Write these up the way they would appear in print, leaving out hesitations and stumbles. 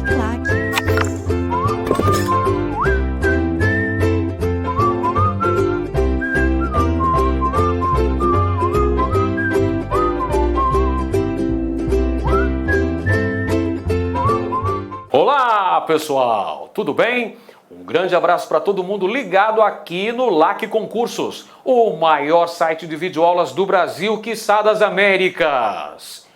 Claque. Olá, pessoal, tudo bem? Um grande abraço para todo mundo ligado aqui no LAC Concursos, o maior site de videoaulas do Brasil, quiçá das Américas.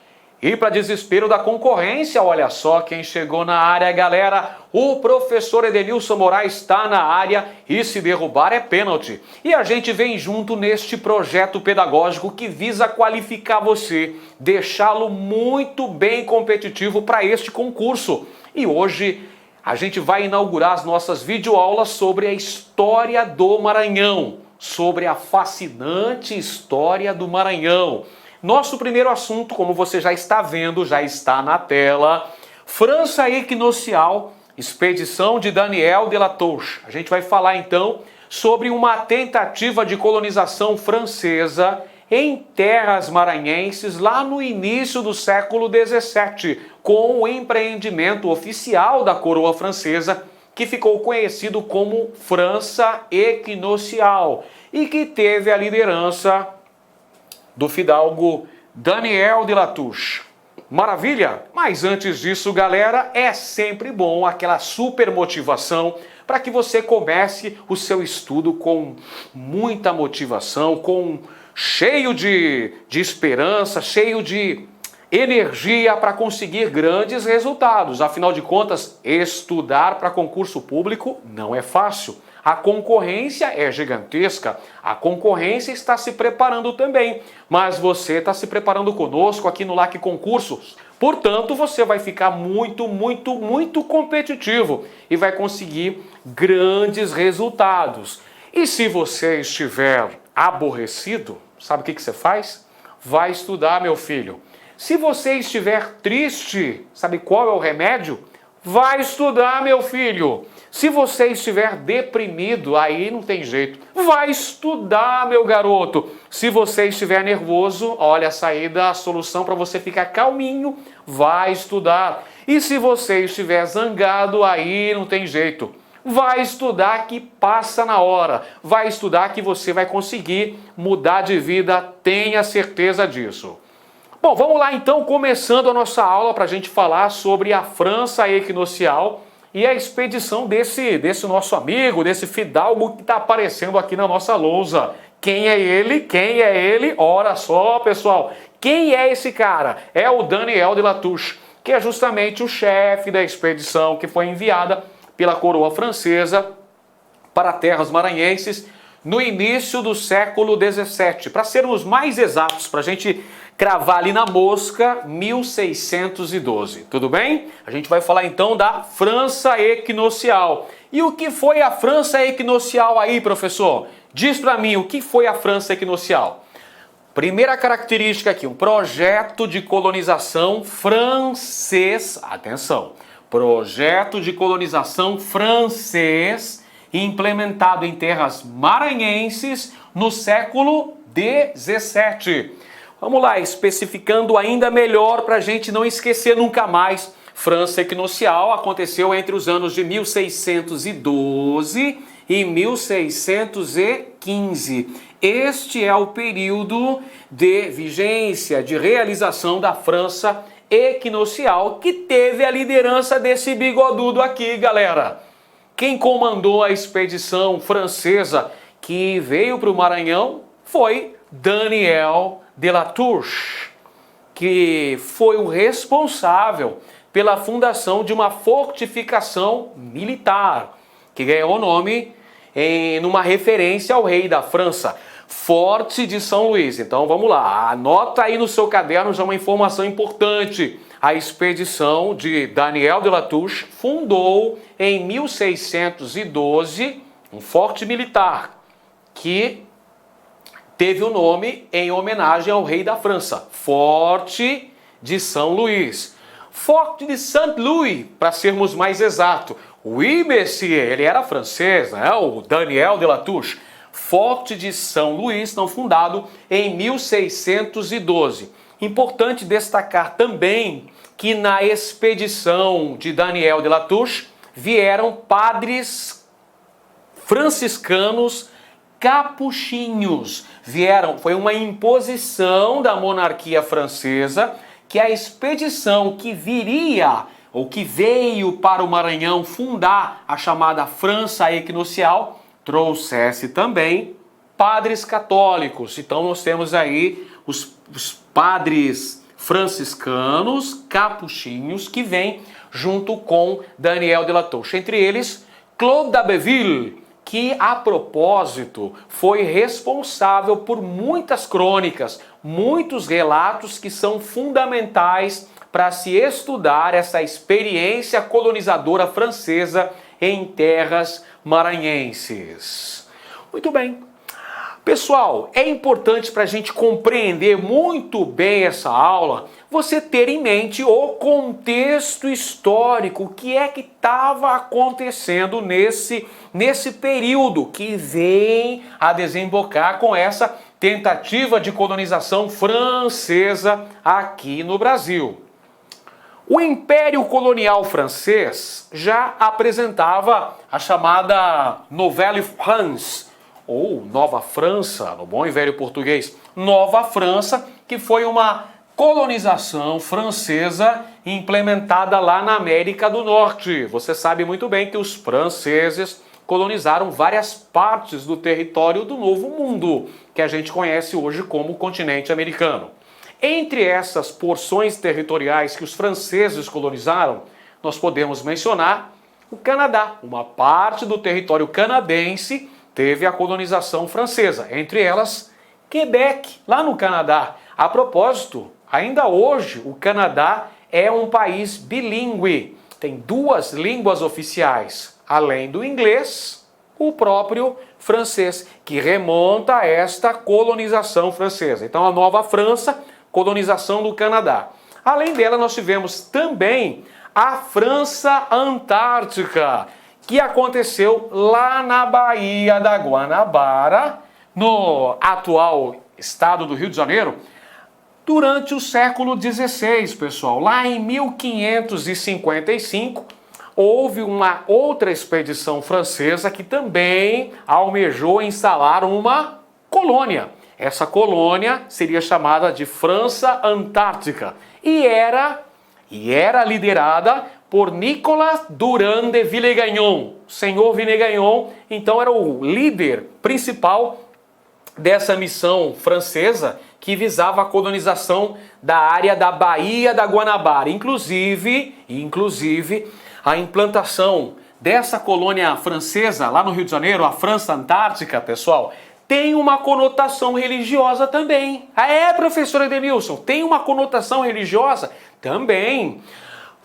E para desespero da concorrência, olha só quem chegou na área, galera. O professor Edenilson Moraes está na área e se derrubar é pênalti. E a gente vem junto neste projeto pedagógico que visa qualificar você, deixá-lo muito bem competitivo para este concurso. E hoje a gente vai inaugurar as nossas videoaulas sobre a história do Maranhão, sobre a fascinante história do Maranhão. Nosso primeiro assunto, como você já está vendo, já está na tela, França Equinocial, expedição de Daniel de La Touche. A gente vai falar então sobre uma tentativa de colonização francesa em terras maranhenses lá no início do século XVII, com o empreendimento oficial da coroa francesa, que ficou conhecido como França Equinocial e que teve a liderança do fidalgo Daniel de La Touche. Maravilha? Mas antes disso, galera, é sempre bom aquela super motivação para que você comece o seu estudo com muita motivação, cheio de esperança, cheio de energia para conseguir grandes resultados. Afinal de contas, estudar para concurso público não é fácil. A concorrência é gigantesca, a concorrência está se preparando também, mas você está se preparando conosco aqui no LAC Concursos. Portanto, você vai ficar muito competitivo e vai conseguir grandes resultados. E se você estiver aborrecido, sabe o que você faz? Vai estudar, meu filho. Se você estiver triste, sabe qual é o remédio? Vai estudar, meu filho. Se você estiver deprimido, aí não tem jeito. Vai estudar, meu garoto. Se você estiver nervoso, olha a saída, a solução para você ficar calminho, vai estudar. E se você estiver zangado, aí não tem jeito. Vai estudar que passa na hora. Vai estudar que você vai conseguir mudar de vida, tenha certeza disso. Bom, vamos lá então, começando a nossa aula para a gente falar sobre a França Equinocial e a expedição desse nosso amigo, desse fidalgo que está aparecendo aqui na nossa lousa. Quem é ele? Quem é ele? Olha só, pessoal. Quem é esse cara? É o Daniel de La Touche, que é justamente o chefe da expedição que foi enviada pela coroa francesa para terras maranhenses no início do século XVII. Para sermos mais exatos, para a gente cravar ali na mosca, 1612. Tudo bem? A gente vai falar então da França Equinocial. E o que foi a França Equinocial aí, professor? Diz para mim, o que foi a França Equinocial? Primeira característica aqui, um projeto de colonização francês. Atenção, projeto de colonização francês implementado em terras maranhenses no século XVII. Vamos lá, especificando ainda melhor para a gente não esquecer nunca mais. França Equinocial aconteceu entre os anos de 1612 e 1615. Este é o período de vigência, de realização da França Equinocial, que teve a liderança desse bigodudo aqui, galera. Quem comandou a expedição francesa que veio para o Maranhão foi Daniel de La Touche, que foi o responsável pela fundação de uma fortificação militar, que ganhou o nome numa referência ao rei da França, Forte de São Luís. Então vamos lá, anota aí no seu caderno já uma informação importante. A expedição de Daniel de La Touche fundou em 1612 um forte militar que teve o nome em homenagem ao rei da França, Forte de São Luís. Forte de Saint-Louis, para sermos mais exatos. Oui, monsieur, ele era francês, né? O Daniel de La Touche. Forte de São Luís, não fundado em 1612. Importante destacar também que na expedição de Daniel de Latouche vieram padres franciscanos capuchinhos. Foi uma imposição da monarquia francesa que a expedição que viria ou que veio para o Maranhão fundar a chamada França Equinocial trouxesse também padres católicos. Então nós temos aí os padres franciscanos capuchinhos que vêm junto com Daniel de Latouche. Entre eles, Claude d'Abbeville, que, a propósito, foi responsável por muitas crônicas, muitos relatos que são fundamentais para se estudar essa experiência colonizadora francesa em terras maranhenses. Muito bem. Pessoal, é importante para a gente compreender muito bem essa aula, você ter em mente o contexto histórico, o que é que estava acontecendo nesse período que vem a desembocar com essa tentativa de colonização francesa aqui no Brasil. O Império Colonial Francês já apresentava a chamada Nouvelle France, ou Nova França, no bom e velho português, Nova França, que foi uma colonização francesa implementada lá na América do Norte. Você sabe muito bem que os franceses colonizaram várias partes do território do Novo Mundo, que a gente conhece hoje como continente americano. Entre essas porções territoriais que os franceses colonizaram, nós podemos mencionar o Canadá. Uma parte do território canadense teve a colonização francesa, entre elas Quebec, lá no Canadá. A propósito, ainda hoje o Canadá é um país bilíngue, tem 2 línguas oficiais, além do inglês, o próprio francês, que remonta a esta colonização francesa. Então a Nova França, colonização do Canadá. Além dela, nós tivemos também a França Antártica, que aconteceu lá na Baía da Guanabara, no atual estado do Rio de Janeiro, durante o século XVI, pessoal. Lá em 1555, houve uma outra expedição francesa que também almejou instalar uma colônia. Essa colônia seria chamada de França Antártica e era liderada por Nicolas Durand de Villegagnon. O senhor Villegagnon, então, era o líder principal dessa missão francesa que visava a colonização da área da Baía da Guanabara. Inclusive, a implantação dessa colônia francesa lá no Rio de Janeiro, a França Antártica, pessoal, tem uma conotação religiosa também. Ah, é, professor Edenilson, tem uma conotação religiosa? Também.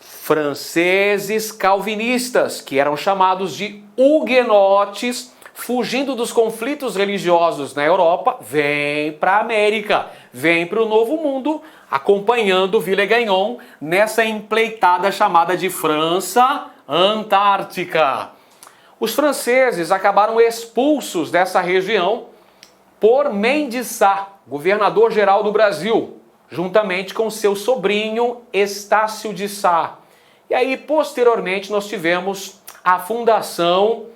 Franceses calvinistas, que eram chamados de huguenotes, fugindo dos conflitos religiosos na Europa, vêm para a América, vêm para o Novo Mundo, acompanhando Villegagnon nessa empreitada chamada de França Antártica. Os franceses acabaram expulsos dessa região por Mendes Sá, governador-geral do Brasil, juntamente com seu sobrinho Estácio de Sá. E aí, posteriormente, nós tivemos a fundação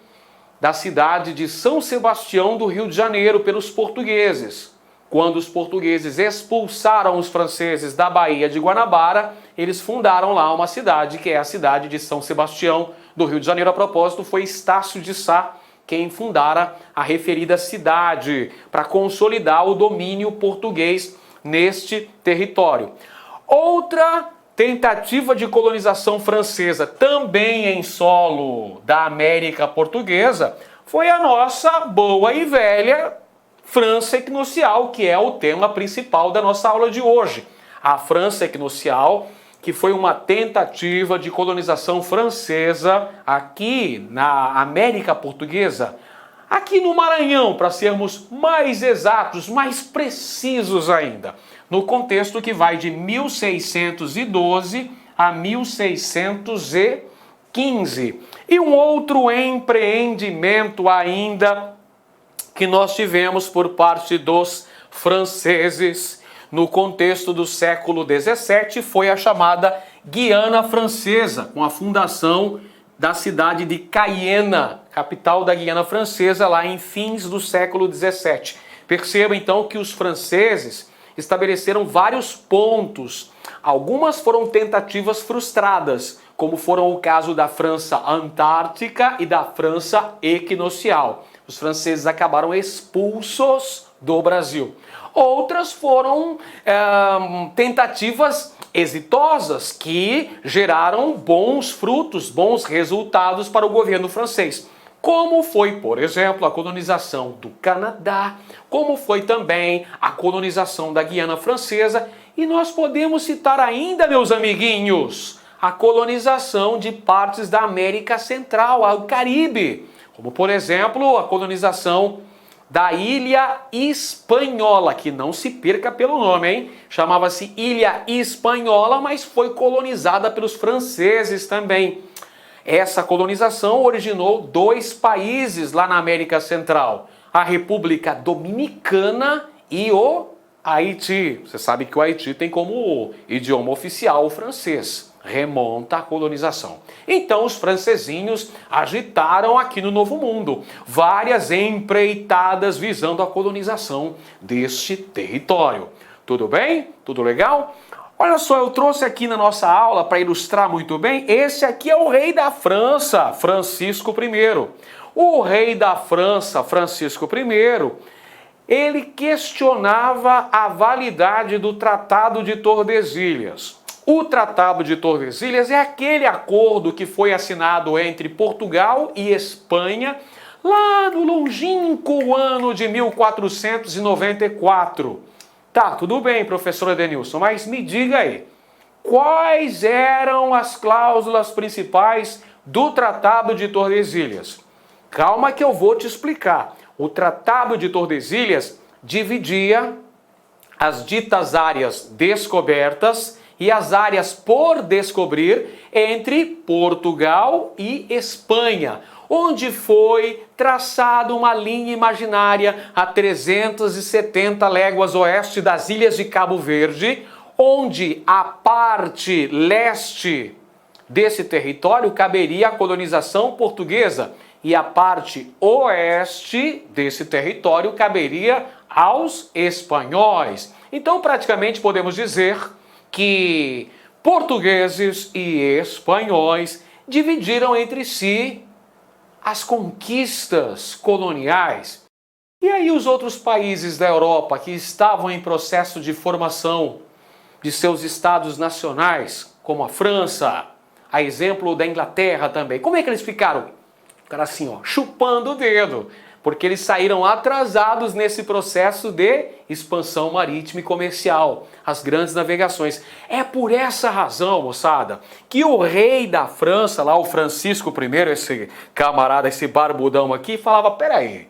da cidade de São Sebastião do Rio de Janeiro pelos portugueses. Quando os portugueses expulsaram os franceses da Baía de Guanabara, eles fundaram lá uma cidade, que é a cidade de São Sebastião do Rio de Janeiro. A propósito, foi Estácio de Sá quem fundara a referida cidade para consolidar o domínio português neste território. Outra tentativa de colonização francesa, também em solo da América Portuguesa, foi a nossa boa e velha França Equinocial, que é o tema principal da nossa aula de hoje. A França Equinocial, que foi uma tentativa de colonização francesa aqui na América Portuguesa, aqui no Maranhão, para sermos mais exatos, mais precisos ainda, no contexto que vai de 1612 a 1615. E um outro empreendimento ainda que nós tivemos por parte dos franceses no contexto do século XVII foi a chamada Guiana Francesa, com a fundação da cidade de Cayena, capital da Guiana Francesa, lá em fins do século XVII. Perceba então que os franceses estabeleceram vários pontos. Algumas foram tentativas frustradas, como foram o caso da França Antártica e da França Equinocial. Os franceses acabaram expulsos do Brasil. Outras foram tentativas exitosas que geraram bons frutos, bons resultados para o governo francês. Como foi, por exemplo, a colonização do Canadá, como foi também a colonização da Guiana Francesa, e nós podemos citar ainda, meus amiguinhos, a colonização de partes da América Central, ao Caribe, como por exemplo a colonização da Ilha Espanhola, que não se perca pelo nome, hein? Chamava-se Ilha Espanhola, mas foi colonizada pelos franceses também. Essa colonização originou 2 países lá na América Central, a República Dominicana e o Haiti. Você sabe que o Haiti tem como idioma oficial o francês. Remonta à colonização. Então os francesinhos agitaram aqui no Novo Mundo várias empreitadas visando a colonização deste território. Tudo bem? Tudo legal? Olha só, eu trouxe aqui na nossa aula para ilustrar muito bem. Esse aqui é o rei da França, Francisco I. O rei da França, Francisco I, ele questionava a validade do Tratado de Tordesilhas. O Tratado de Tordesilhas é aquele acordo que foi assinado entre Portugal e Espanha lá no longínquo ano de 1494. Tá, tudo bem, professor Edenilson, mas me diga aí, quais eram as cláusulas principais do Tratado de Tordesilhas? Calma que eu vou te explicar. O Tratado de Tordesilhas dividia as ditas áreas descobertas e as áreas por descobrir entre Portugal e Espanha, onde foi traçada uma linha imaginária a 370 léguas oeste das ilhas de Cabo Verde, onde a parte leste desse território caberia a colonização portuguesa e a parte oeste desse território caberia aos espanhóis. Então, praticamente podemos dizer que portugueses e espanhóis dividiram entre si as conquistas coloniais. E aí os outros países da Europa que estavam em processo de formação de seus estados nacionais, como a França, a exemplo da Inglaterra também, como é que eles ficaram? Ficaram assim, ó, chupando o dedo, porque eles saíram atrasados nesse processo de expansão marítima e comercial, as grandes navegações. É por essa razão, moçada, que o rei da França, lá o Francisco I, esse camarada, esse barbudão aqui, falava, peraí,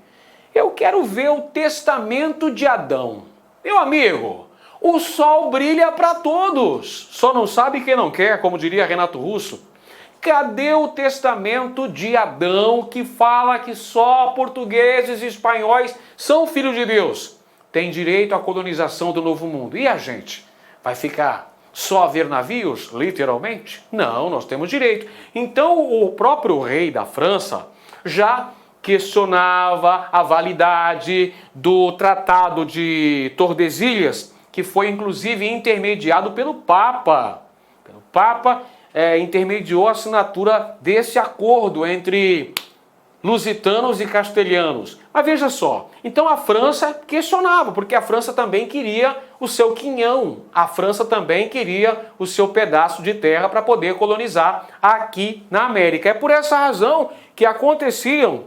eu quero ver o testamento de Adão. Meu amigo, o sol brilha para todos, só não sabe quem não quer, como diria Renato Russo. Cadê o testamento de Adão que fala que só portugueses e espanhóis são filhos de Deus? Tem direito à colonização do Novo Mundo. E a gente? Vai ficar só a ver navios, literalmente? Não, nós temos direito. Então o próprio rei da França já questionava a validade do Tratado de Tordesilhas, que foi inclusive intermediado pelo Papa. Intermediou a assinatura desse acordo entre lusitanos e castelhanos. Mas veja só, então a França questionava, porque a França também queria o seu quinhão, a França também queria o seu pedaço de terra para poder colonizar aqui na América. É por essa razão que aconteciam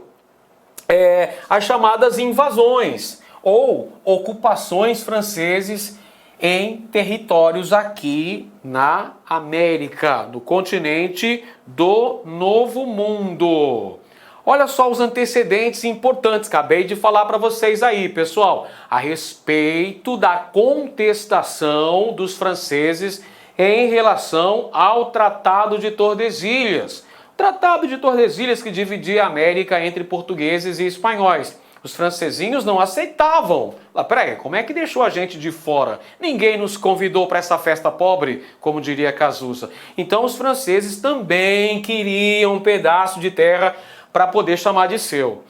as chamadas invasões ou ocupações franceses em territórios aqui na América, no continente do Novo Mundo. Olha só os antecedentes importantes, acabei de falar para vocês aí, pessoal, a respeito da contestação dos franceses em relação ao Tratado de Tordesilhas. Tratado de Tordesilhas que dividia a América entre portugueses e espanhóis. Os francesinhos não aceitavam. Peraí, como é que deixou a gente de fora? Ninguém nos convidou para essa festa pobre, como diria Cazuza. Então os franceses também queriam um pedaço de terra para poder chamar de seu.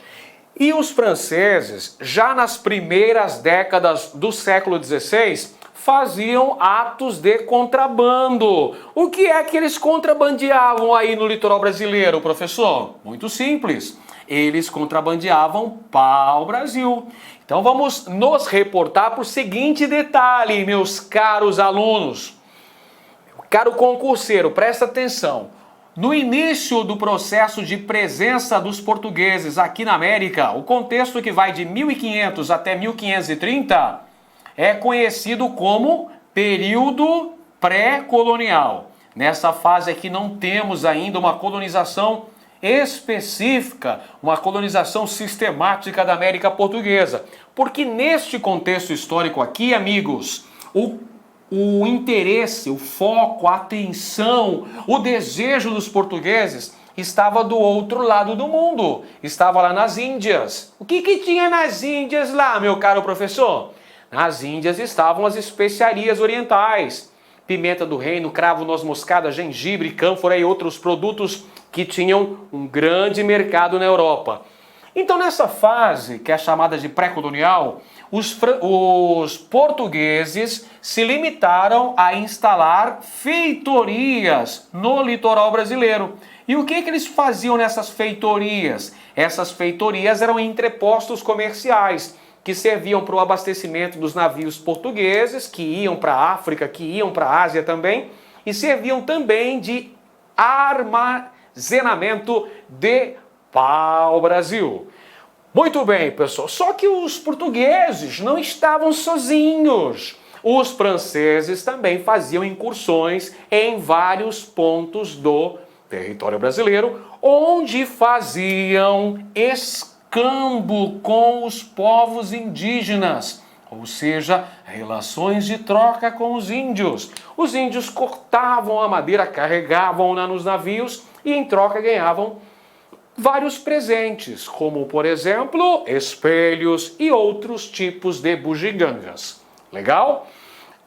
E os franceses, já nas primeiras décadas do século XVI, faziam atos de contrabando. O que é que eles contrabandeavam aí no litoral brasileiro, professor? Muito simples. Eles contrabandeavam pau-brasil. Então vamos nos reportar para o seguinte detalhe, meus caros alunos. Caro concurseiro, presta atenção. No início do processo de presença dos portugueses aqui na América, o contexto que vai de 1500 até 1530 é conhecido como período pré-colonial. Nessa fase aqui não temos ainda uma colonização específica, uma colonização sistemática da América Portuguesa. Porque neste contexto histórico aqui, amigos, o interesse, o foco, a atenção, o desejo dos portugueses estava do outro lado do mundo, estava lá nas Índias. O que tinha nas Índias lá, meu caro professor? Nas Índias estavam as especiarias orientais, pimenta do reino, cravo, noz moscada, gengibre, cânfora e outros produtos que tinham um grande mercado na Europa. Então nessa fase, que é chamada de pré-colonial, os portugueses se limitaram a instalar feitorias no litoral brasileiro. E o que eles faziam nessas feitorias? Essas feitorias eram entrepostos comerciais que serviam para o abastecimento dos navios portugueses, que iam para a África, que iam para a Ásia também, e serviam também de armazenamento de pau-brasil. Muito bem, pessoal, só que os portugueses não estavam sozinhos. Os franceses também faziam incursões em vários pontos do território brasileiro, onde faziam escambo com os povos indígenas, ou seja, relações de troca com os índios. Os índios cortavam a madeira, carregavam-na nos navios e em troca ganhavam vários presentes, como, por exemplo, espelhos e outros tipos de bugigangas. Legal?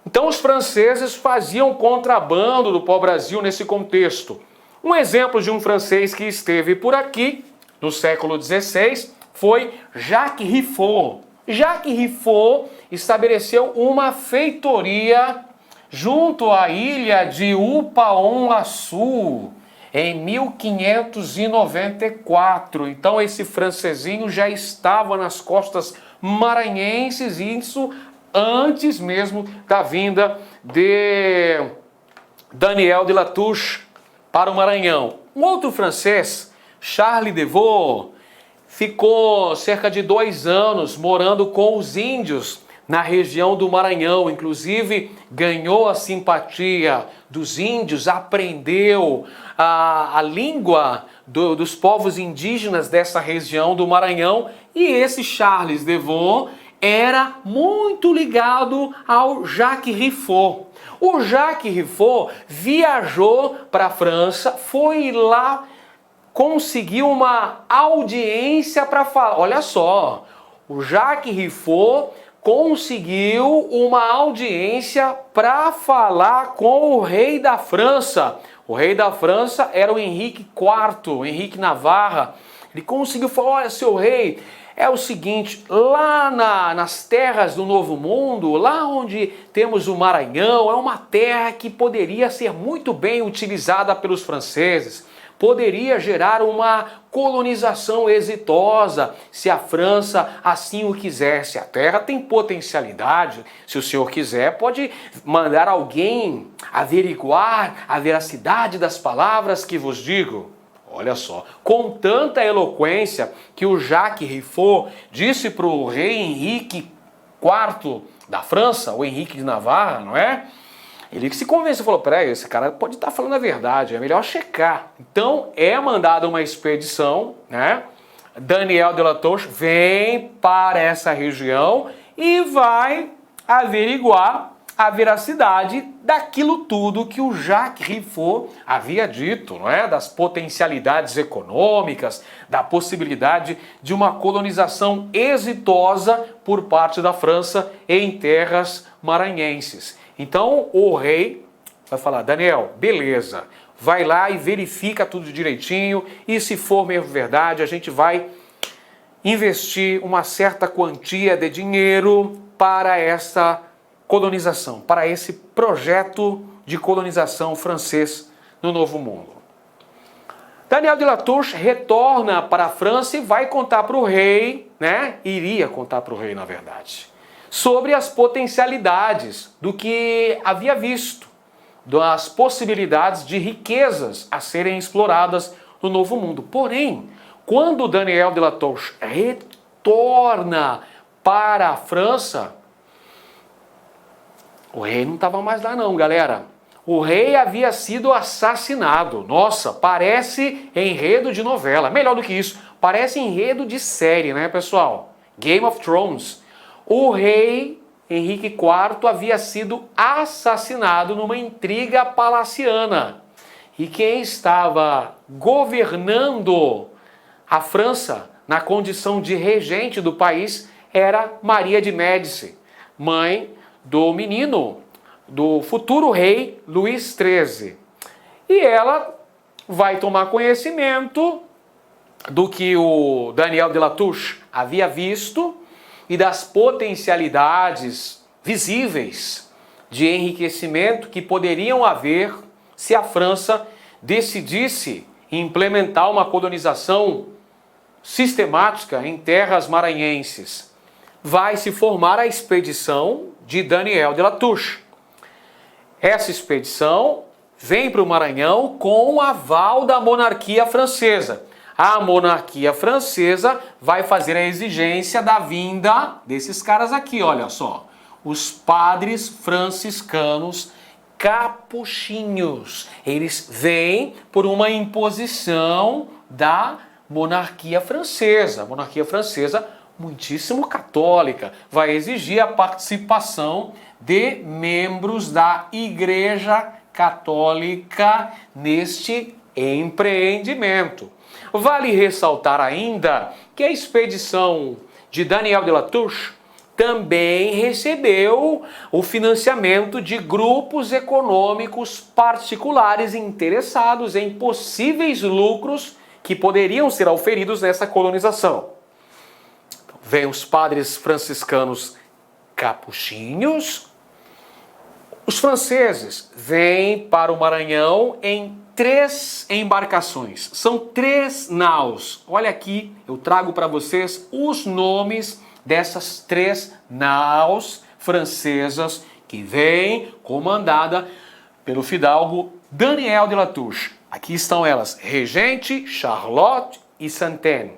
Então, os franceses faziam contrabando do pau-brasil nesse contexto. Um exemplo de um francês que esteve por aqui, no século XVI, foi Jacques Riffaut. Jacques Riffaut estabeleceu uma feitoria junto à ilha de Upaon-Açu, em 1594. Então esse francesinho já estava nas costas maranhenses, isso antes mesmo da vinda de Daniel de Latouche para o Maranhão. Um outro francês, Charles de Vaux, ficou cerca de 2 anos morando com os índios na região do Maranhão, inclusive ganhou a simpatia dos índios, aprendeu a língua dos povos indígenas dessa região do Maranhão, e esse Charles de Vaux era muito ligado ao Jacques Riffaut. O Jacques Riffaut viajou para a França, foi lá, conseguiu uma audiência para falar. Olha só, o Jacques Riffaut conseguiu uma audiência para falar com o rei da França. O rei da França era o Henrique IV, o Henrique Navarra. Ele conseguiu falar: olha, seu rei, é o seguinte, lá nas terras do Novo Mundo, lá onde temos o Maranhão, é uma terra que poderia ser muito bem utilizada pelos franceses. Poderia gerar uma colonização exitosa se a França assim o quisesse. A terra tem potencialidade. Se o senhor quiser, pode mandar alguém averiguar a veracidade das palavras que vos digo. Olha só, com tanta eloquência que o Jacques Riffaut disse para o rei Henrique IV da França, o Henrique de Navarra, não é? Ele se convenceu, falou: peraí, esse cara pode estar falando a verdade, é melhor checar. Então é mandada uma expedição, né? Daniel de Latouche vem para essa região e vai averiguar a veracidade daquilo tudo que o Jacques Riffaut havia dito, não é? Das potencialidades econômicas, da possibilidade de uma colonização exitosa por parte da França em terras maranhenses. Então o rei vai falar: Daniel, beleza, vai lá e verifica tudo direitinho, e se for mesmo verdade, a gente vai investir uma certa quantia de dinheiro para essa colonização, para esse projeto de colonização francês no Novo Mundo. Daniel de Latouche retorna para a França e vai contar para o rei, né? Iria contar para o rei, na verdade, sobre as potencialidades do que havia visto, das possibilidades de riquezas a serem exploradas no Novo Mundo. Porém, quando Daniel de Latouche retorna para a França, o rei não estava mais lá não, galera. O rei havia sido assassinado. Nossa, parece enredo de novela. Melhor do que isso, parece enredo de série, né, pessoal? Game of Thrones. O rei Henrique IV havia sido assassinado numa intriga palaciana. E quem estava governando a França, na condição de regente do país, era Maria de Médici, mãe do menino, do futuro rei Luís XIII. E ela vai tomar conhecimento do que o Daniel de Latouche havia visto e das potencialidades visíveis de enriquecimento que poderiam haver se a França decidisse implementar uma colonização sistemática em terras maranhenses. Vai se formar a expedição de Daniel de Latouche. Essa expedição vem para o Maranhão com o aval da monarquia francesa. A monarquia francesa vai fazer a exigência da vinda desses caras aqui, olha só. Os padres franciscanos capuchinhos. Eles vêm por uma imposição da monarquia francesa. A monarquia francesa, muitíssimo católica, vai exigir a participação de membros da Igreja Católica neste empreendimento. Vale ressaltar ainda que a expedição de Daniel de Latouche também recebeu o financiamento de grupos econômicos particulares interessados em possíveis lucros que poderiam ser auferidos nessa colonização. Vêm os padres franciscanos capuchinhos. Os franceses vêm para o Maranhão em 3 embarcações. São 3 naus. Olha aqui, eu trago para vocês os nomes dessas 3 naus francesas que vêm comandada pelo fidalgo Daniel de Latouche. Aqui estão elas: Regente, Charlotte e Santaine.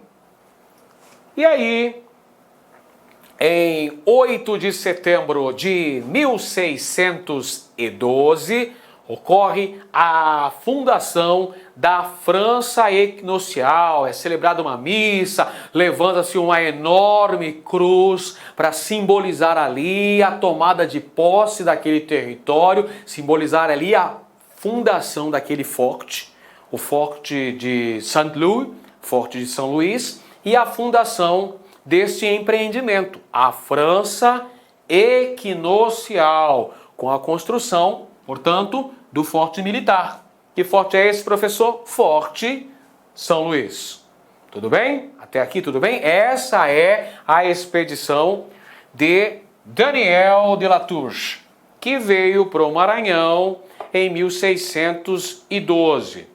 E aí, em 8 de setembro de 1612, ocorre a fundação da França Equinocial. É celebrada uma missa, levanta-se uma enorme cruz para simbolizar ali a tomada de posse daquele território, simbolizar ali a fundação daquele forte, o Forte de Saint-Louis, Forte de São Luís, e a fundação deste empreendimento, a França Equinocial, com a construção, portanto, do Forte Militar. Que forte é esse, professor? Forte São Luís. Tudo bem? Até aqui tudo bem? Essa é a expedição de Daniel de Latouche, que veio para o Maranhão em 1612.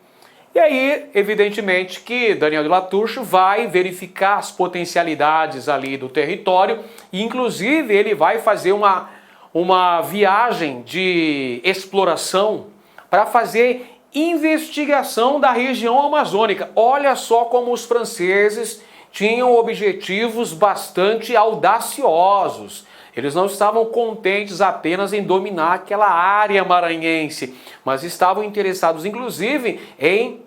E aí, evidentemente, que Daniel de Latouche vai verificar as potencialidades ali do território, e inclusive ele vai fazer uma viagem de exploração para fazer investigação da região amazônica. Olha só como os franceses tinham objetivos bastante audaciosos. Eles não estavam contentes apenas em dominar aquela área maranhense, mas estavam interessados, inclusive, em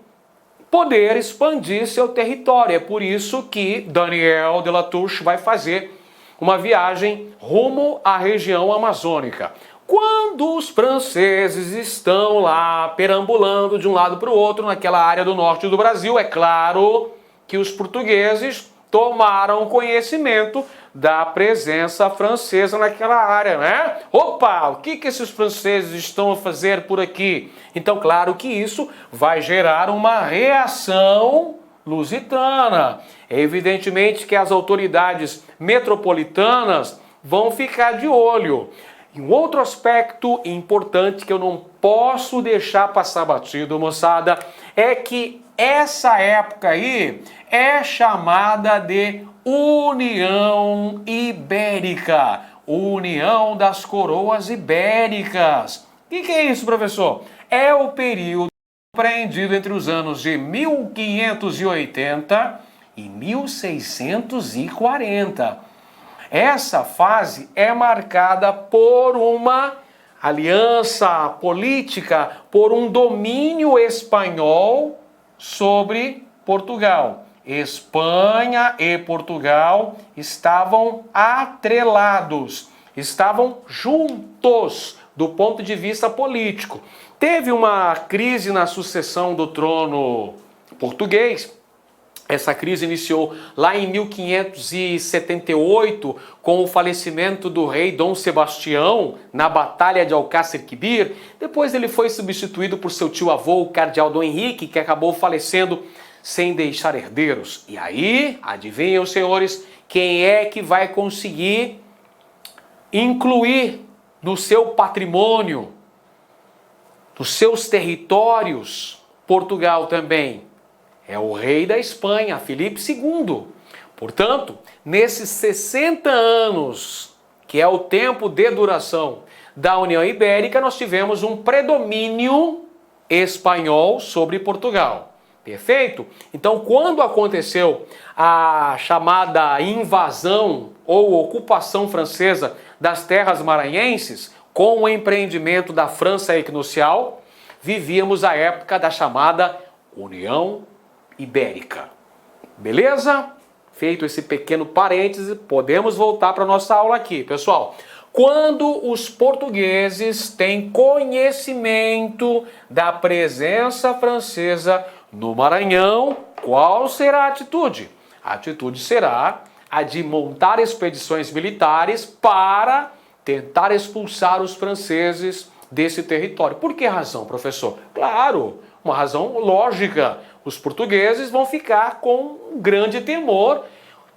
poder expandir seu território. É por isso que Daniel de Latouche vai fazer uma viagem rumo à região amazônica. Quando os franceses estão lá perambulando de um lado para o outro naquela área do norte do Brasil, é claro que os portugueses tomaram conhecimento da presença francesa naquela área, né? Opa, o que esses franceses estão a fazer por aqui? Então, claro que isso vai gerar uma reação lusitana. Evidentemente que as autoridades metropolitanas vão ficar de olho. E um outro aspecto importante que eu não posso deixar passar batido, moçada, é que essa época aí é chamada de União Ibérica, União das Coroas Ibéricas. O que é isso, professor? É o período compreendido entre os anos de 1580 e 1640. Essa fase é marcada por uma aliança política, por um domínio espanhol sobre Portugal. Espanha e Portugal estavam atrelados, estavam juntos do ponto de vista político. Teve uma crise na sucessão do trono português. Essa crise iniciou lá em 1578, com o falecimento do rei Dom Sebastião na Batalha de Alcácer Quibir. Depois ele foi substituído por seu tio-avô, o cardeal Dom Henrique, que acabou falecendo sem deixar herdeiros. E aí, adivinham, senhores, quem é que vai conseguir incluir no seu patrimônio, nos seus territórios, Portugal também? É o rei da Espanha, Filipe II. Portanto, nesses 60 anos, que é o tempo de duração da União Ibérica, nós tivemos um predomínio espanhol sobre Portugal. Perfeito? Então, quando aconteceu a chamada invasão ou ocupação francesa das terras maranhenses, com o empreendimento da França equinocial, vivíamos a época da chamada União Ibérica. Beleza? Feito esse pequeno parêntese, podemos voltar para a nossa aula aqui, pessoal. Quando os portugueses têm conhecimento da presença francesa no Maranhão, qual será a atitude? A atitude será a de montar expedições militares para tentar expulsar os franceses desse território. Por que razão, professor? Claro, uma razão lógica. Os portugueses vão ficar com um grande temor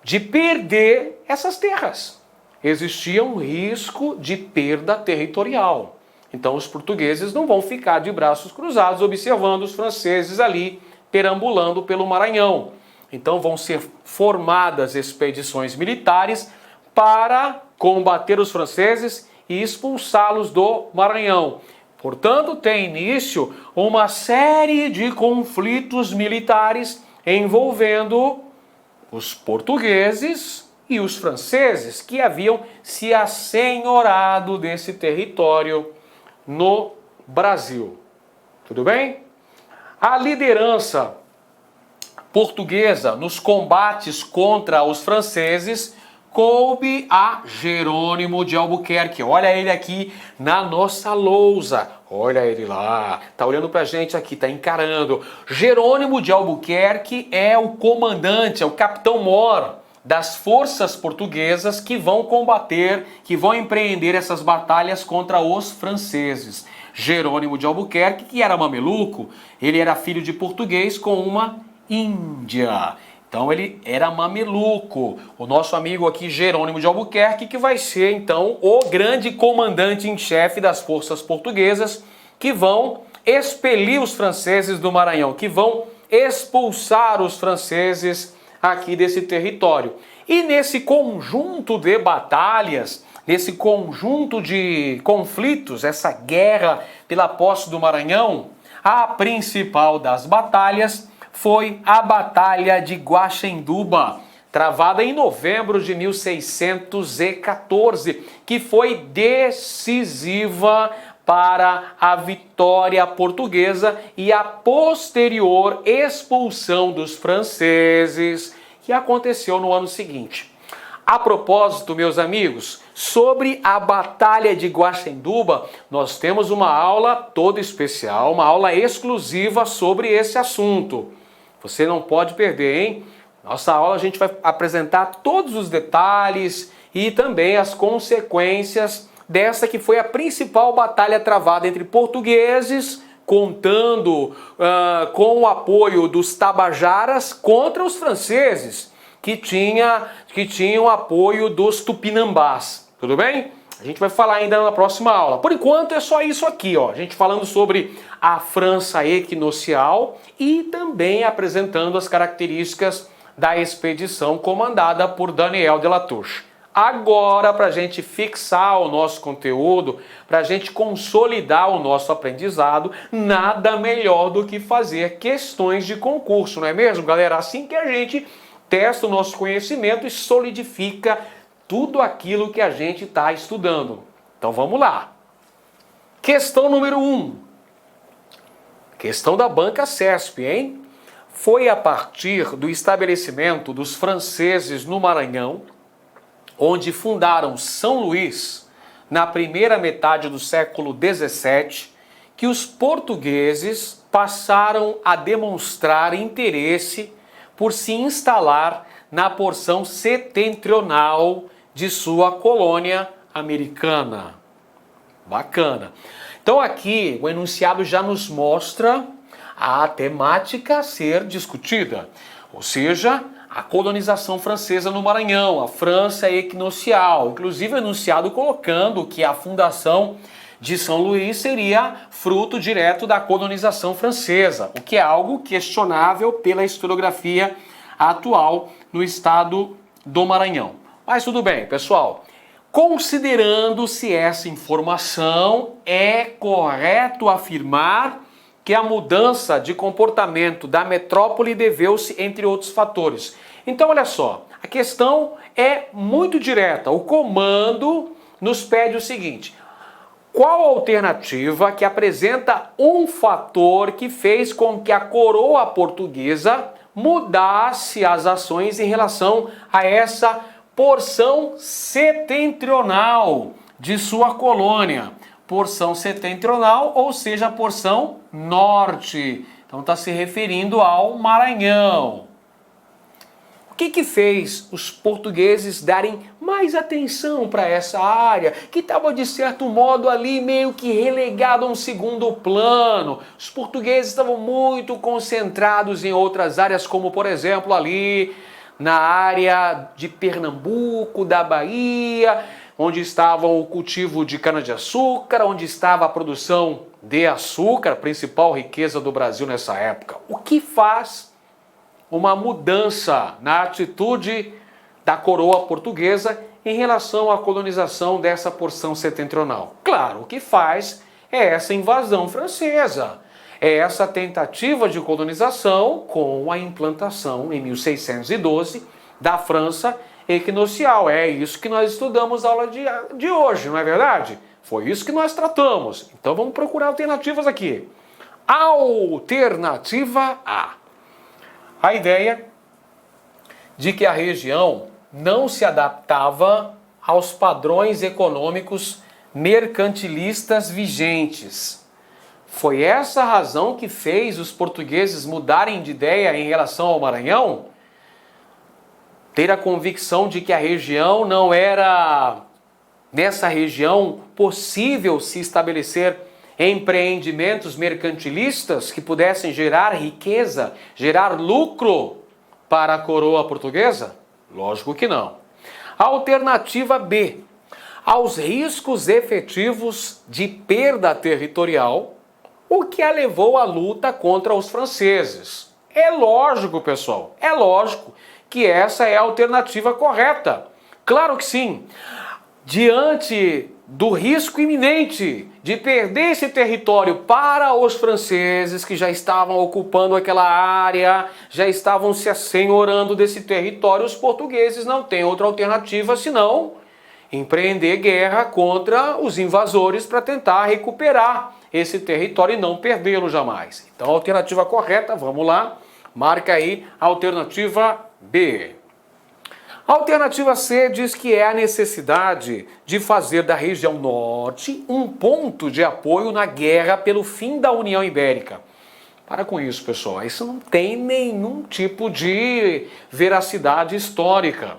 de perder essas terras. Existia um risco de perda territorial. Então os portugueses não vão ficar de braços cruzados observando os franceses ali perambulando pelo Maranhão. Então vão ser formadas expedições militares para combater os franceses e expulsá-los do Maranhão. Portanto, tem início uma série de conflitos militares envolvendo os portugueses e os franceses que haviam se assenhorado desse território no Brasil. Tudo bem? A liderança portuguesa nos combates contra os franceses coube a Jerônimo de Albuquerque. Olha ele aqui na nossa lousa. Olha ele lá. Tá olhando pra gente aqui, tá encarando. Jerônimo de Albuquerque é o comandante, é o capitão-mor das forças portuguesas que vão combater, que vão empreender essas batalhas contra os franceses. Jerônimo de Albuquerque, que era mameluco, ele era filho de português com uma índia. Então ele era mameluco. O nosso amigo aqui, Jerônimo de Albuquerque, que vai ser então o grande comandante em chefe das forças portuguesas que vão expelir os franceses do Maranhão, que vão expulsar os franceses aqui desse território. E nesse conjunto de batalhas, nesse conjunto de conflitos, essa guerra pela posse do Maranhão, a principal das batalhas foi a Batalha de Guaxenduba, travada em novembro de 1614, que foi decisiva para a vitória portuguesa e a posterior expulsão dos franceses, que aconteceu no ano seguinte. A propósito, meus amigos, sobre a Batalha de Guaxenduba, nós temos uma aula toda especial, uma aula exclusiva sobre esse assunto. Você não pode perder, hein? Nossa aula a gente vai apresentar todos os detalhes e também as consequências dessa que foi a principal batalha travada entre portugueses, contando com o apoio dos Tabajaras contra os franceses, que tinham apoio dos Tupinambás. Tudo bem? A gente vai falar ainda na próxima aula. Por enquanto é só isso aqui, ó. A gente falando sobre a França equinocial e também apresentando as características da expedição comandada por Daniel de Latouche. Agora, para a gente fixar o nosso conteúdo, para a gente consolidar o nosso aprendizado, nada melhor do que fazer questões de concurso, não é mesmo, galera? Assim que a gente testa o nosso conhecimento e solidifica tudo aquilo que a gente está estudando. Então vamos lá. Questão número 1. Questão da banca CESP, hein? Foi a partir do estabelecimento dos franceses no Maranhão, onde fundaram São Luís, na primeira metade do século XVII, que os portugueses passaram a demonstrar interesse por se instalar na porção setentrional de sua colônia americana. Bacana. Então aqui o enunciado já nos mostra a temática a ser discutida, ou seja, a colonização francesa no Maranhão, a França equinocial, inclusive o enunciado colocando que a fundação de São Luís seria fruto direto da colonização francesa, o que é algo questionável pela historiografia atual no estado do Maranhão. Mas tudo bem, pessoal. Considerando-se essa informação, é correto afirmar que a mudança de comportamento da metrópole deveu-se, entre outros fatores. Então, olha só, a questão é muito direta. O comando nos pede o seguinte: qual a alternativa que apresenta um fator que fez com que a coroa portuguesa mudasse as ações em relação a essa porção setentrional de sua colônia? Porção setentrional, ou seja, a porção norte. Então está se referindo ao Maranhão. O que fez os portugueses darem mais atenção para essa área, que estava de certo modo ali meio que relegado a um segundo plano? Os portugueses estavam muito concentrados em outras áreas, como por exemplo ali na área de Pernambuco, da Bahia, onde estava o cultivo de cana-de-açúcar, onde estava a produção de açúcar, a principal riqueza do Brasil nessa época. O que faz uma mudança na atitude da coroa portuguesa em relação à colonização dessa porção setentrional? Claro, o que faz é essa invasão francesa, é essa tentativa de colonização com a implantação, em 1612, da França equinocial. É isso que nós estudamos na aula de hoje, não é verdade? Foi isso que nós tratamos. Então vamos procurar alternativas aqui. Alternativa A. A ideia de que a região não se adaptava aos padrões econômicos mercantilistas vigentes. Foi essa a razão que fez os portugueses mudarem de ideia em relação ao Maranhão? Ter a convicção de que a região não era, nessa região, possível se estabelecer empreendimentos mercantilistas que pudessem gerar riqueza, gerar lucro para a coroa portuguesa? Lógico que não. Alternativa B. Aos riscos efetivos de perda territorial, o que a levou à luta contra os franceses. É lógico, pessoal, é lógico que essa é a alternativa correta. Claro que sim. Diante do risco iminente de perder esse território para os franceses, que já estavam ocupando aquela área, já estavam se assenhorando desse território, os portugueses não têm outra alternativa senão empreender guerra contra os invasores para tentar recuperar esse território e não perdê-lo jamais. Então a alternativa correta, vamos lá, marca aí a alternativa B. A alternativa C diz que é a necessidade de fazer da região norte um ponto de apoio na guerra pelo fim da União Ibérica. Para com isso, pessoal. Isso não tem nenhum tipo de veracidade histórica.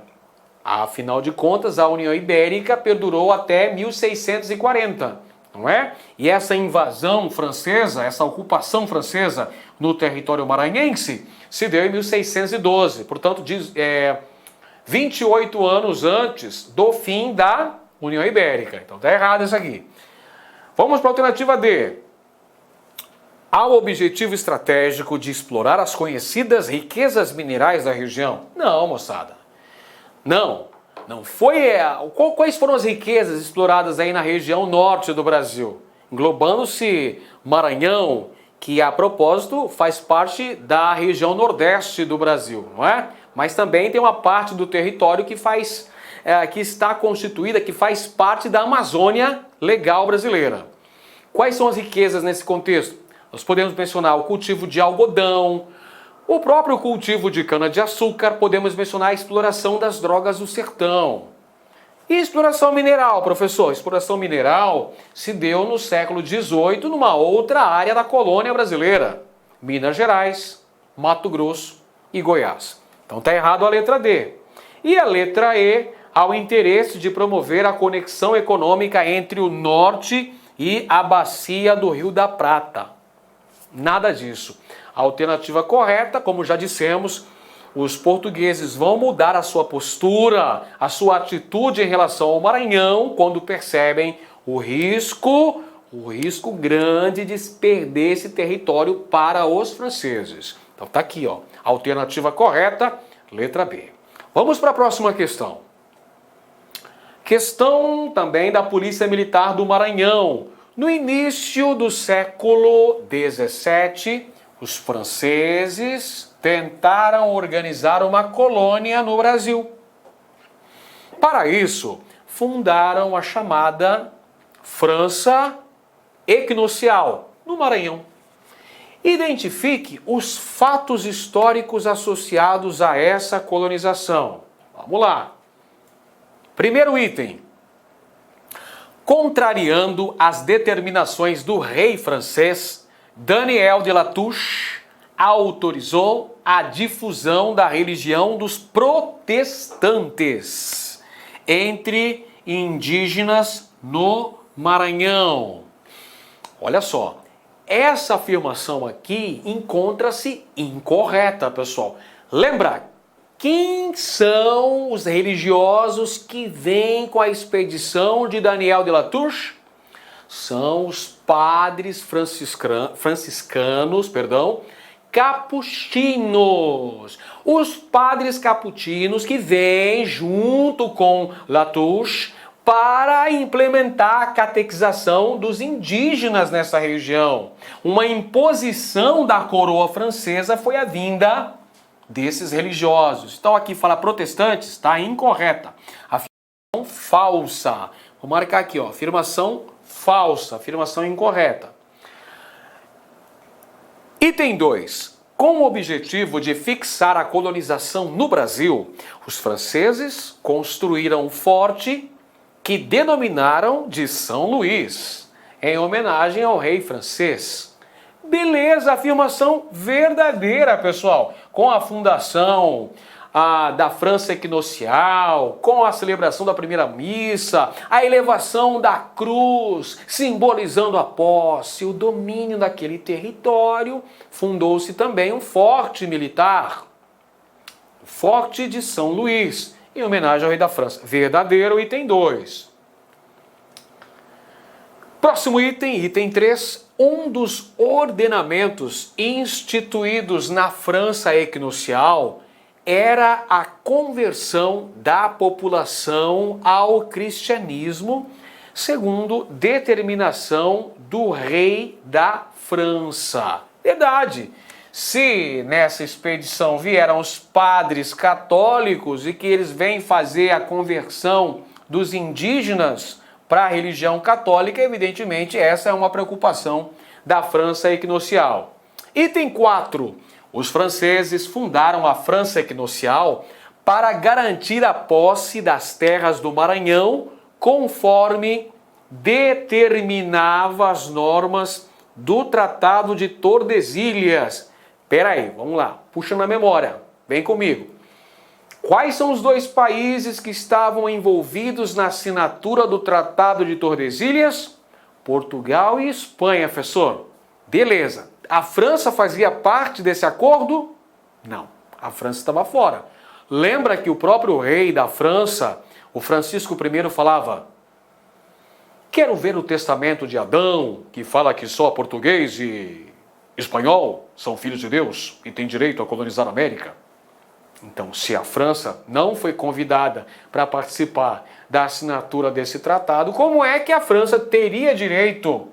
Afinal de contas, a União Ibérica perdurou até 1640, não é? E essa invasão francesa, essa ocupação francesa no território maranhense, se deu em 1612. Portanto, 28 anos antes do fim da União Ibérica. Então tá errado isso aqui. Vamos para a alternativa D. Há o objetivo estratégico de explorar as conhecidas riquezas minerais da região? Não, moçada. Não foi. Quais foram as riquezas exploradas aí na região norte do Brasil? Englobando-se Maranhão, que a propósito faz parte da região nordeste do Brasil, não é? Mas também tem uma parte do território que está constituída, que faz parte da Amazônia Legal brasileira. Quais são as riquezas nesse contexto? Nós podemos mencionar o cultivo de algodão, o próprio cultivo de cana-de-açúcar, podemos mencionar a exploração das drogas do sertão. E exploração mineral, professor? Exploração mineral se deu no século XVIII numa outra área da colônia brasileira, Minas Gerais, Mato Grosso e Goiás. Então está errado a letra D. E a letra E, ao interesse de promover a conexão econômica entre o norte e a bacia do Rio da Prata. Nada disso. A alternativa correta, como já dissemos, os portugueses vão mudar a sua postura, a sua atitude em relação ao Maranhão quando percebem o risco grande de perder esse território para os franceses. Então tá aqui, ó. Alternativa correta, letra B. Vamos para a próxima questão. Questão também da Polícia Militar do Maranhão. No início do século XVII, os franceses tentaram organizar uma colônia no Brasil. Para isso, fundaram a chamada França Equinocial, no Maranhão. Identifique os fatos históricos associados a essa colonização. Vamos lá. Primeiro item. Contrariando as determinações do rei francês, Daniel de Latouche autorizou a difusão da religião dos protestantes entre indígenas no Maranhão. Olha só, essa afirmação aqui encontra-se incorreta, pessoal. Lembra, quem são os religiosos que vêm com a expedição de Daniel de Latouche? São os padres franciscanos, capuchinos. Os padres capuchinos que vêm junto com Latouche para implementar a catequização dos indígenas nessa região. Uma imposição da coroa francesa foi a vinda desses religiosos. Então aqui fala protestantes, está incorreta. Afirmação falsa. Vou marcar aqui, ó, afirmação falsa, afirmação incorreta. Item 2. Com o objetivo de fixar a colonização no Brasil, os franceses construíram um forte que denominaram de São Luís, em homenagem ao rei francês. Beleza, afirmação verdadeira, pessoal. Com a fundação da França Equinocial, com a celebração da primeira missa, a elevação da cruz, simbolizando a posse, o domínio daquele território, fundou-se também um forte militar, o Forte de São Luís, em homenagem ao rei da França. Verdadeiro, item 2. Próximo item, item 3. Um dos ordenamentos instituídos na França Equinocial era a conversão da população ao cristianismo, segundo determinação do rei da França. Verdade. Se nessa expedição vieram os padres católicos e que eles vêm fazer a conversão dos indígenas para a religião católica, evidentemente essa é uma preocupação da França Equinocial. Item 4. Os franceses fundaram a França Equinocial para garantir a posse das terras do Maranhão, conforme determinava as normas do Tratado de Tordesilhas. Peraí, vamos lá, puxa na memória, vem comigo. Quais são os dois países que estavam envolvidos na assinatura do Tratado de Tordesilhas? Portugal e Espanha, professor. Beleza. A França fazia parte desse acordo? Não, a França estava fora. Lembra que o próprio rei da França, o Francisco I, falava: quero ver o testamento de Adão, que fala que só português e espanhol são filhos de Deus e têm direito a colonizar a América. Então, se a França não foi convidada para participar da assinatura desse tratado, como é que a França teria direito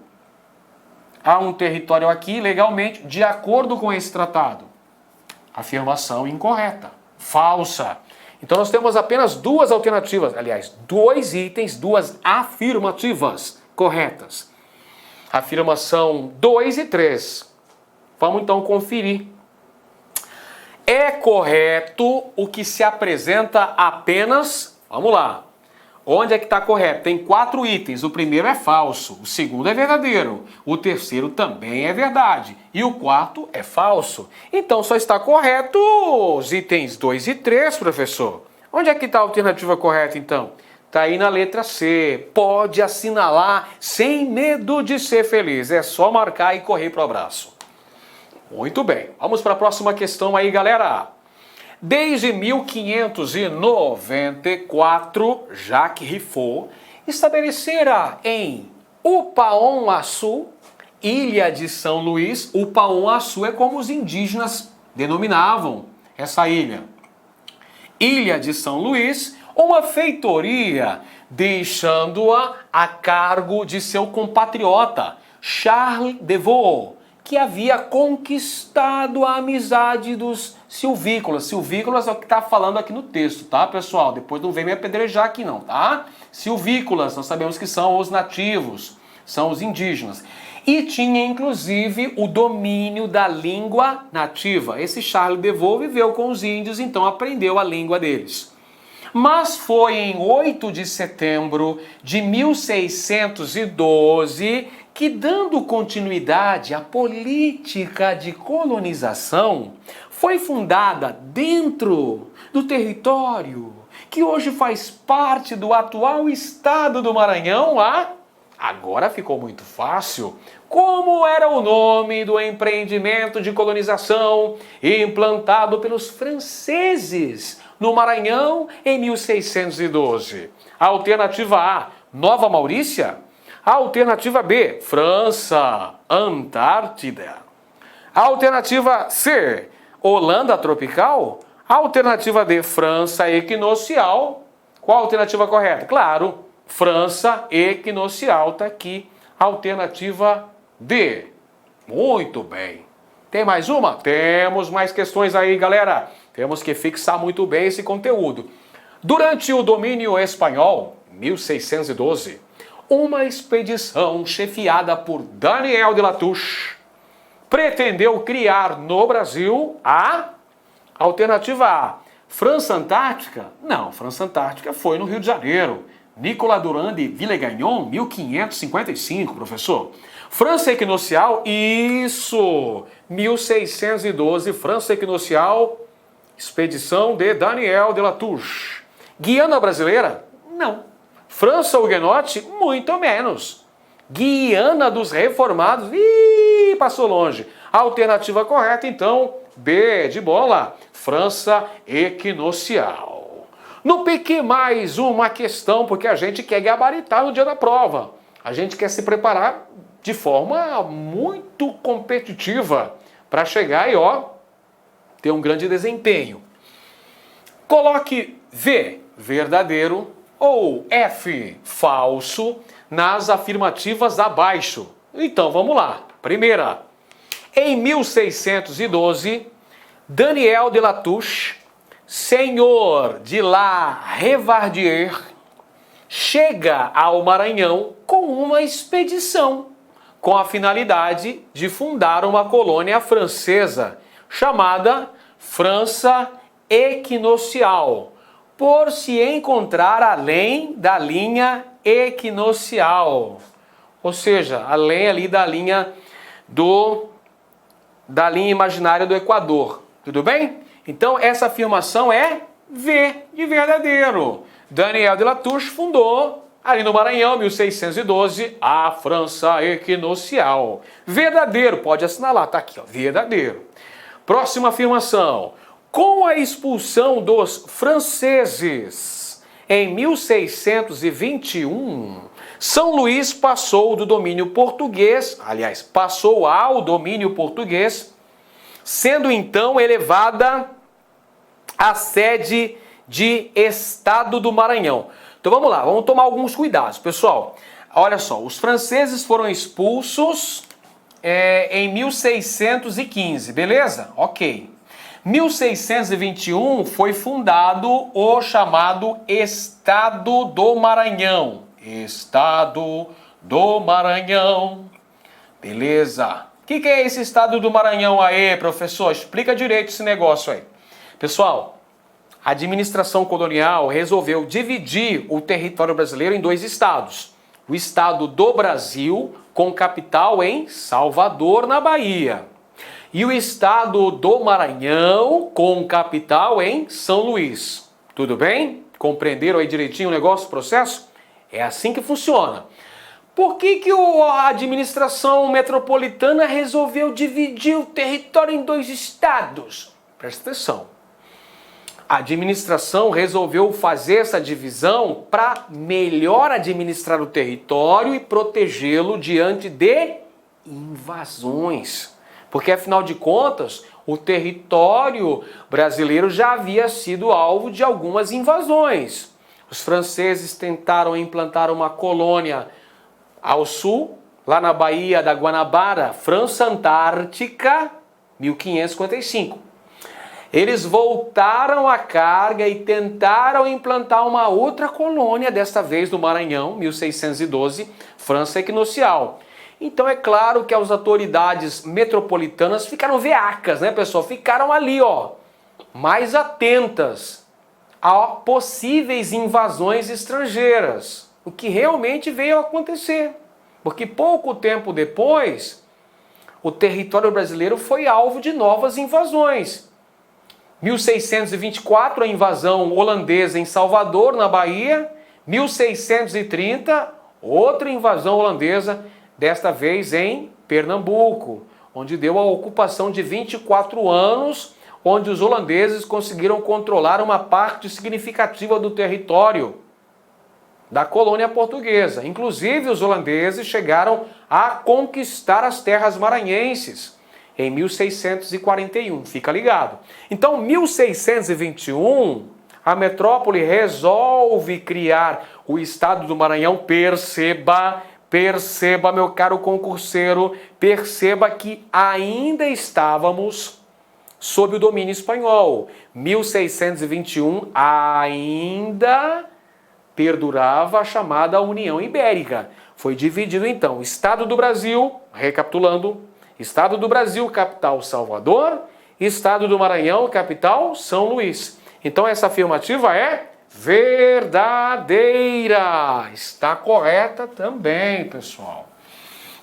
a um território aqui legalmente de acordo com esse tratado? Afirmação incorreta, falsa. Então nós temos apenas duas alternativas, aliás, dois itens, duas afirmativas corretas. Afirmação 2 e 3. Vamos então conferir. É correto o que se apresenta apenas, vamos lá, onde é que está correto? Tem 4 itens, o primeiro é falso, o segundo é verdadeiro, o terceiro também é verdade e o quarto é falso. Então só está correto os itens 2 e 3, professor. Onde é que está a alternativa correta então? Está aí na letra C, pode assinalar sem medo de ser feliz, é só marcar e correr para o abraço. Muito bem, vamos para a próxima questão aí, galera. Desde 1594, Jacques Riffaut estabelecera em Upaon-Açu, Ilha de São Luís. Upaon-Açu é como os indígenas denominavam essa ilha. Ilha de São Luís, uma feitoria, deixando-a a cargo de seu compatriota, Charles de Vaux, que havia conquistado a amizade dos silvícolas. Silvícolas é o que está falando aqui no texto, tá, pessoal? Depois não vem me apedrejar aqui não, tá? Silvícolas, nós sabemos que são os nativos, são os indígenas. E tinha, inclusive, o domínio da língua nativa. Esse Charles de Vaux viveu com os índios, então aprendeu a língua deles. Mas foi em 8 de setembro de 1612 que, dando continuidade à política de colonização, foi fundada dentro do território que hoje faz parte do atual estado do Maranhão, agora ficou muito fácil. Como era o nome do empreendimento de colonização implantado pelos franceses no Maranhão em 1612? Alternativa A, Nova Maurícia. Alternativa B, França, Antártida. Alternativa C, Holanda tropical. Alternativa D, França equinocial. Qual a alternativa correta? Claro, França equinocial está aqui. Alternativa D. Muito bem. Tem mais uma? Temos mais questões aí, galera. Temos que fixar muito bem esse conteúdo. Durante o domínio espanhol, 1612, uma expedição chefiada por Daniel de Latouche pretendeu criar no Brasil a alternativa A, França Antártica. Não, França Antártica foi no Rio de Janeiro. Nicolas Durand de Villegagnon, 1555, professor. França equinocial, isso, 1612, França equinocial, expedição de Daniel de Latouche. Guiana brasileira? Não. França huguenote? Muito menos. Guiana dos reformados? Passou longe. Alternativa correta, então, B de bola, França equinocial. No PQ mais uma questão, porque a gente quer gabaritar no dia da prova. A gente quer se preparar de forma muito competitiva para chegar e, ter um grande desempenho. Coloque V, verdadeiro, ou F, falso, nas afirmativas abaixo. Então, vamos lá. Primeira, em 1612, Daniel de Latouche, senhor de La Revardière, chega ao Maranhão com uma expedição, com a finalidade de fundar uma colônia francesa, chamada França equinocial, por se encontrar além da linha equinocial. Ou seja, além ali da linha imaginária do Equador. Tudo bem? Então essa afirmação é V de verdadeiro. Daniel de Latouche fundou ali no Maranhão, 1612, a França equinocial. Verdadeiro, pode assinalar, tá aqui, ó, verdadeiro. Próxima afirmação. Com a expulsão dos franceses em 1621, São Luís passou do domínio português, aliás, passou ao domínio português, sendo então elevada à sede de Estado do Maranhão. Então vamos lá, vamos tomar alguns cuidados. Pessoal, olha só, os franceses foram expulsos em 1615, beleza? Ok. 1621 foi fundado o chamado Estado do Maranhão. Estado do Maranhão. Beleza. O que é esse Estado do Maranhão aí, professor? Explica direito esse negócio aí. Pessoal, a administração colonial resolveu dividir o território brasileiro em dois estados. O Estado do Brasil, com capital em Salvador, na Bahia. E o Estado do Maranhão, com capital em São Luís. Tudo bem? Compreenderam aí direitinho o negócio, o processo? É assim que funciona. Por que a administração metropolitana resolveu dividir o território em dois estados? Presta atenção. A administração resolveu fazer essa divisão para melhor administrar o território e protegê-lo diante de invasões. Porque, afinal de contas, o território brasileiro já havia sido alvo de algumas invasões. Os franceses tentaram implantar uma colônia ao sul, lá na Baía da Guanabara, França Antártica, 1555. Eles voltaram à carga e tentaram implantar uma outra colônia, desta vez no Maranhão, 1612, França Equinocial. Então é claro que as autoridades metropolitanas ficaram veacas, né, pessoal? Ficaram ali, ó, mais atentas a possíveis invasões estrangeiras, o que realmente veio a acontecer. Porque pouco tempo depois, o território brasileiro foi alvo de novas invasões. 1624, a invasão holandesa em Salvador, na Bahia. 1630, outra invasão holandesa, desta vez em Pernambuco, onde deu a ocupação de 24 anos, onde os holandeses conseguiram controlar uma parte significativa do território da colônia portuguesa. Inclusive, os holandeses chegaram a conquistar as terras maranhenses em 1641, fica ligado. Então, 1621, a metrópole resolve criar o Estado do Maranhão. Perceba, meu caro concurseiro, perceba que ainda estávamos sob o domínio espanhol. 1621 ainda perdurava a chamada União Ibérica. Foi dividido então o Estado do Brasil, recapitulando, Estado do Brasil, capital Salvador, Estado do Maranhão, capital São Luís. Então essa afirmativa é verdadeira. Está correta também, pessoal.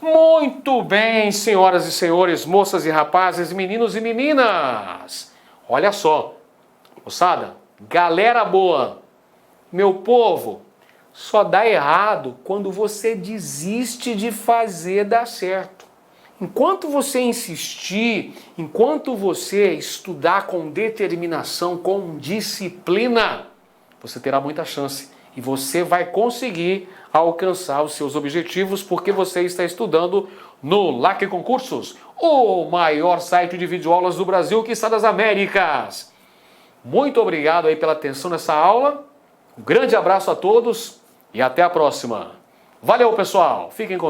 Muito bem, senhoras e senhores, moças e rapazes, meninos e meninas. Olha só, moçada, galera boa, meu povo, só dá errado quando você desiste de fazer dar certo. Enquanto você insistir, enquanto você estudar com determinação, com disciplina, você terá muita chance e você vai conseguir alcançar os seus objetivos, porque você está estudando no LAC Concursos, o maior site de videoaulas do Brasil, quiçá das Américas. Muito obrigado aí pela atenção nessa aula. Um grande abraço a todos e até a próxima. Valeu, pessoal. Fiquem com Deus.